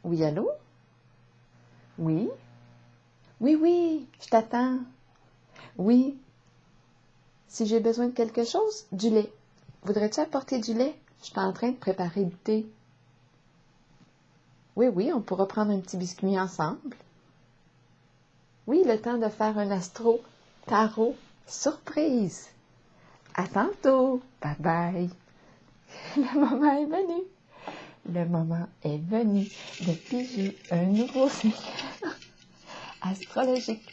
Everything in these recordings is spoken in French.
Oui, allô? Oui? Oui, oui, je t'attends. Oui. Si j'ai besoin de quelque chose, du lait. Voudrais-tu apporter du lait? Je suis en train de préparer du thé. Oui, oui, on pourra prendre un petit biscuit ensemble. Oui, le temps de faire un tarot surprise. À tantôt. Bye bye. Le moment est venu. Le moment est venu de piger un nouveau signe astrologique.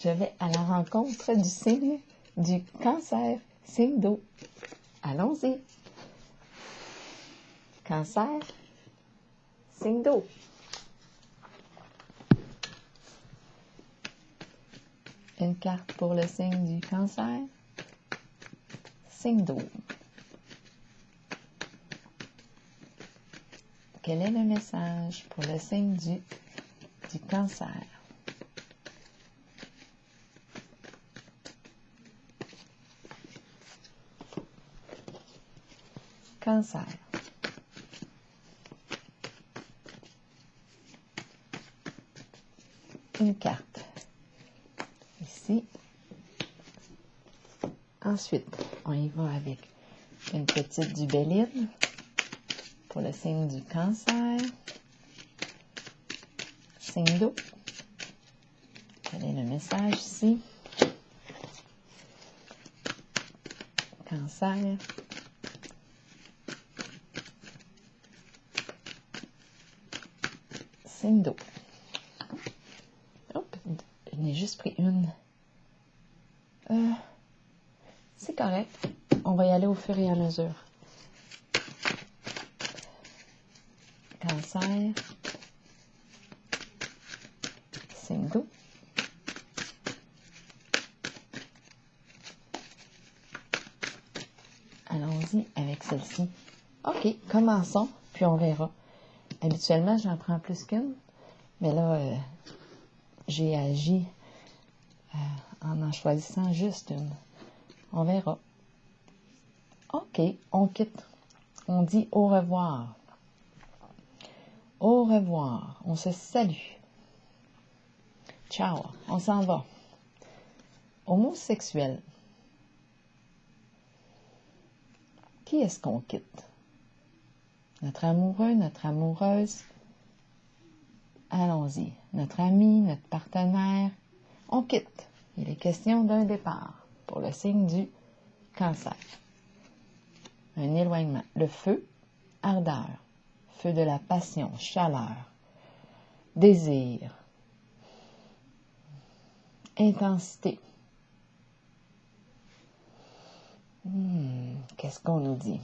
Je vais à la rencontre du signe du Cancer, signe d'eau. Allons-y. Cancer, signe d'eau. Une carte pour le signe du Cancer, signe d'eau. Quel est le message pour le signe du Cancer? Cancer. Une carte. Ici. Ensuite, on y va avec une petite dubéline pour le signe du Cancer. Signe d'eau. Quel est le message ici? Cancer. Signe d'eau. Hop, j'en ai juste pris une. C'est correct. On va y aller au fur et à mesure. Cancer. Signe d'eau. Allons-y avec celle-ci. OK, commençons, puis on verra. Habituellement, j'en prends plus qu'une, mais là, j'ai agi en choisissant juste une. On verra. OK, on quitte. On dit au revoir. Au revoir. On se salue. Ciao. On s'en va. Homosexuel. Qui est-ce qu'on quitte? Notre amoureux, notre amoureuse? Allons-y. Notre ami, notre partenaire? On quitte. Il est question d'un départ pour le signe du Cancer. Un éloignement. Le feu, ardeur. Feu de la passion, chaleur. Désir. Intensité. Qu'est-ce qu'on nous dit?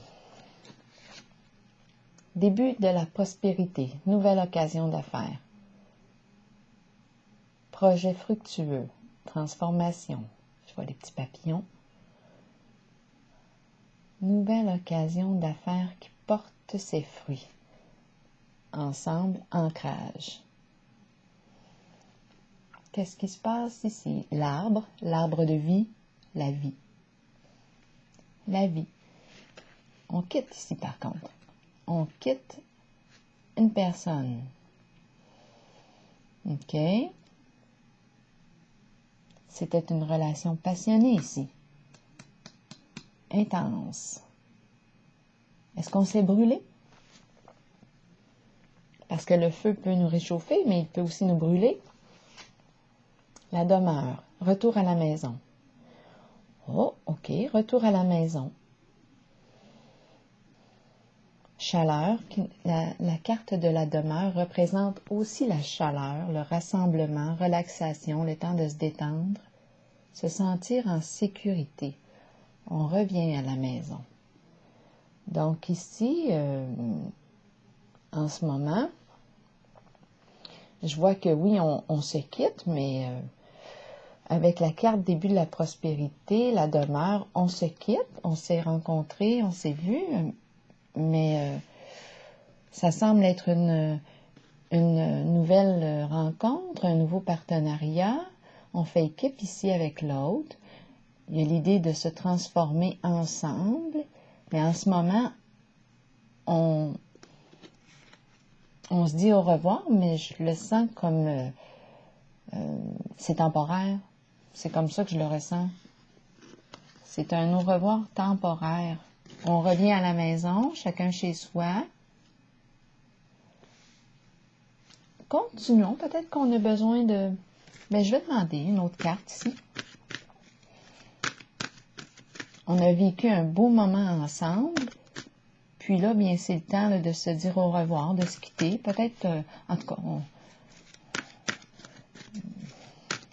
Début de la prospérité, nouvelle occasion d'affaires. Projet fructueux, transformation. Je vois les petits papillons. Nouvelle occasion d'affaires qui porte ses fruits. Ensemble, ancrage. Qu'est-ce qui se passe ici? L'arbre de vie, la vie. La vie. On quitte ici par contre. On quitte une personne. OK? C'était une relation passionnée ici. Intense. Est-ce qu'on s'est brûlé? Parce que le feu peut nous réchauffer, mais il peut aussi nous brûler. La demeure. Retour à la maison. Oh, OK. Retour à la maison. Chaleur. La carte de la demeure représente aussi la chaleur, le rassemblement, relaxation, le temps de se détendre, se sentir en sécurité. On revient à la maison. Donc ici, en ce moment, je vois que oui, on se quitte, mais avec la carte début de la prospérité, la demeure, on se quitte, on s'est rencontrés, on s'est vus, mais ça semble être une nouvelle rencontre, un nouveau partenariat. On fait équipe ici avec l'autre. Il y a l'idée de se transformer ensemble, mais en ce moment, on On se dit au revoir, mais je le sens comme c'est temporaire. C'est comme ça que je le ressens. C'est un au revoir temporaire. On revient à la maison, chacun chez soi. Continuons. Peut-être qu'on a besoin de... Ben, je vais demander une autre carte ici. On a vécu un beau moment ensemble. Puis là, bien, c'est le temps là, de se dire au revoir, de se quitter. Peut-être, en tout cas,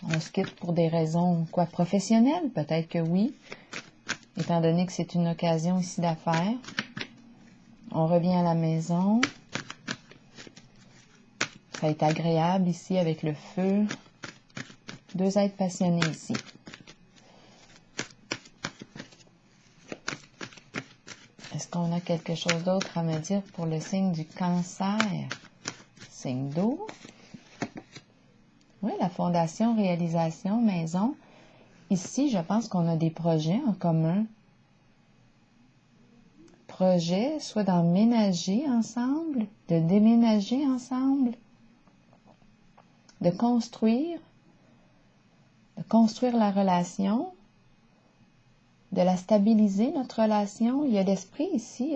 on se quitte pour des raisons, quoi, professionnelles? Peut-être que oui, étant donné que c'est une occasion ici d'affaires. On revient à la maison. Ça va être agréable ici avec le feu. Deux êtres passionnés ici. Est-ce qu'on a quelque chose d'autre à me dire pour le signe du Cancer? Signe d'eau. Oui, la fondation, réalisation, maison. Ici, je pense qu'on a des projets en commun. Projets, soit d'emménager ensemble, de déménager ensemble, de construire la relation, de la stabiliser, notre relation. Il y a l'esprit ici,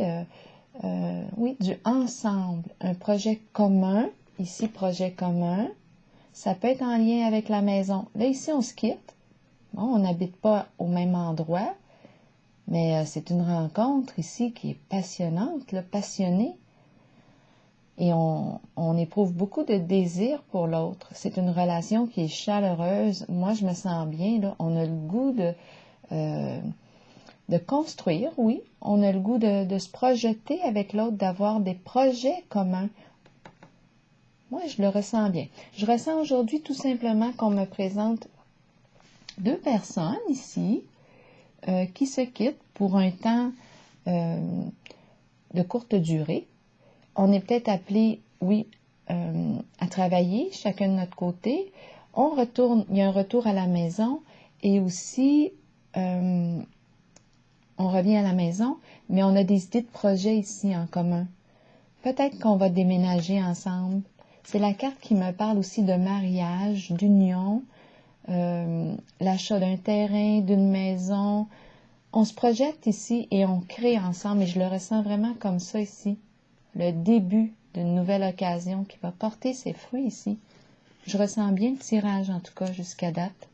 oui, du ensemble, un projet commun, ici, projet commun. Ça peut être en lien avec la maison. Là, ici, on se quitte. Bon, on n'habite pas au même endroit, mais c'est une rencontre ici qui est passionnante, là, passionnée. Et on éprouve beaucoup de désir pour l'autre. C'est une relation qui est chaleureuse. Moi, je me sens bien, là. On a le goût de construire, oui. On a le goût de se projeter avec l'autre, d'avoir des projets communs. Moi, je le ressens bien. Je ressens aujourd'hui tout simplement qu'on me présente deux personnes ici qui se quittent pour un temps de courte durée. On est peut-être appelé, oui, à travailler chacun de notre côté. On retourne, il y a un retour à la maison et aussi on revient à la maison, mais on a des idées de projet ici en commun. Peut-être qu'on va déménager ensemble. C'est la carte qui me parle aussi de mariage, d'union, l'achat d'un terrain, d'une maison. On se projette ici et on crée ensemble, et je le ressens vraiment comme ça ici. Le début d'une nouvelle occasion qui va porter ses fruits ici. Je ressens bien le tirage, en tout cas, jusqu'à date.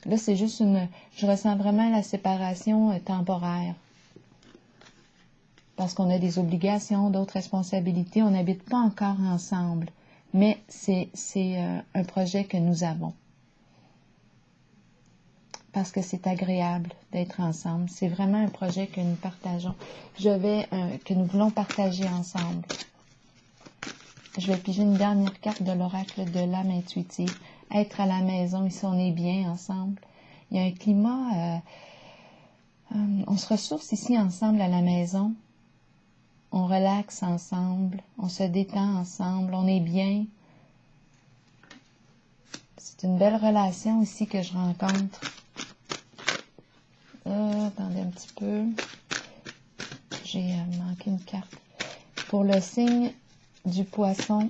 Là, c'est juste je ressens vraiment la séparation temporaire. Parce qu'on a des obligations, d'autres responsabilités. On n'habite pas encore ensemble. Mais c'est un projet que nous avons. Parce que c'est agréable d'être ensemble. C'est vraiment un projet que nous partageons. Que nous voulons partager ensemble. Je vais piger une dernière carte de l'oracle de l'âme intuitive. Être à la maison, ici on est bien ensemble. Il y a un climat, on se ressource ici ensemble à la maison. On relaxe ensemble, on se détend ensemble, on est bien. C'est une belle relation ici que je rencontre. Attendez un petit peu. J'ai manqué une carte. Pour le signe du poisson.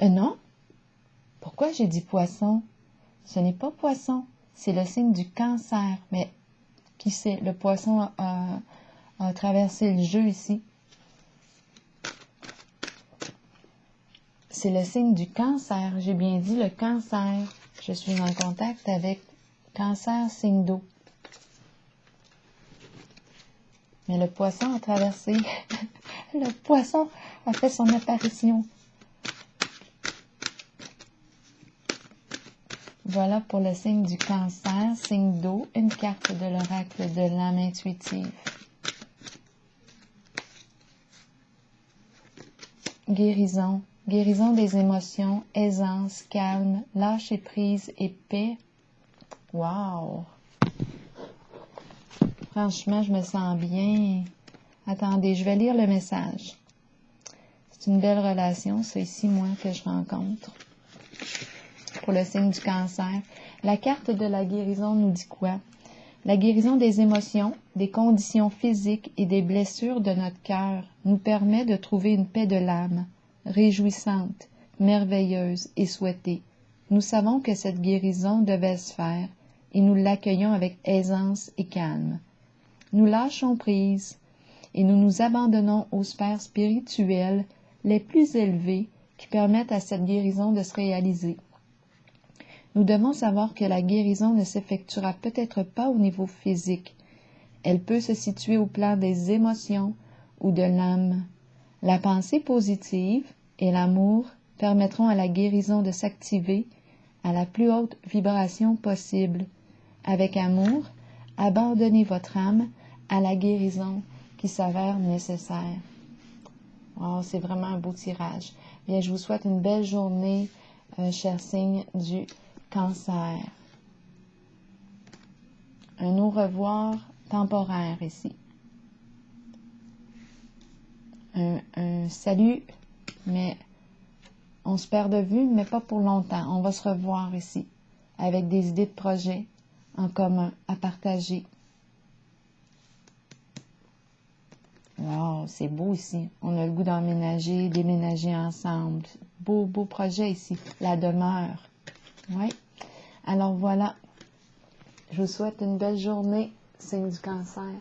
Non. Pourquoi j'ai dit poisson? Ce n'est pas poisson. C'est le signe du Cancer. Mais qui sait? Le poisson a traversé le jeu ici. C'est le signe du Cancer. J'ai bien dit le Cancer. Je suis en contact avec Cancer, signe d'eau. Mais le poisson a traversé. Le poisson a fait son apparition. Voilà pour le signe du Cancer, signe d'eau, une carte de l'oracle de l'âme intuitive. Guérison. Guérison des émotions, aisance, calme, lâcher prise et paix. Wow! Franchement, je me sens bien. Attendez, je vais lire le message. C'est une belle relation, c'est ici, moi, que je rencontre. Pour le signe du Cancer. La carte de la guérison nous dit quoi? La guérison des émotions, des conditions physiques et des blessures de notre cœur nous permet de trouver une paix de l'âme, réjouissante, merveilleuse et souhaitée. Nous savons que cette guérison devait se faire et nous l'accueillons avec aisance et calme. Nous lâchons prise et nous nous abandonnons aux sphères spirituelles les plus élevées qui permettent à cette guérison de se réaliser. Nous devons savoir que la guérison ne s'effectuera peut-être pas au niveau physique. Elle peut se situer au plan des émotions ou de l'âme. La pensée positive et l'amour permettront à la guérison de s'activer à la plus haute vibration possible. Avec amour, abandonnez votre âme à la guérison qui s'avère nécessaire. Oh, c'est vraiment un beau tirage. Bien, je vous souhaite une belle journée, chers signes du Cancer. Un au revoir temporaire ici. Un salut, mais on se perd de vue, mais pas pour longtemps. On va se revoir ici, avec des idées de projet en commun à partager. Wow, c'est beau ici. On a le goût d'emménager, déménager ensemble. Beau projet ici. La demeure. Oui. Alors voilà. Je vous souhaite une belle journée, signe du Cancer.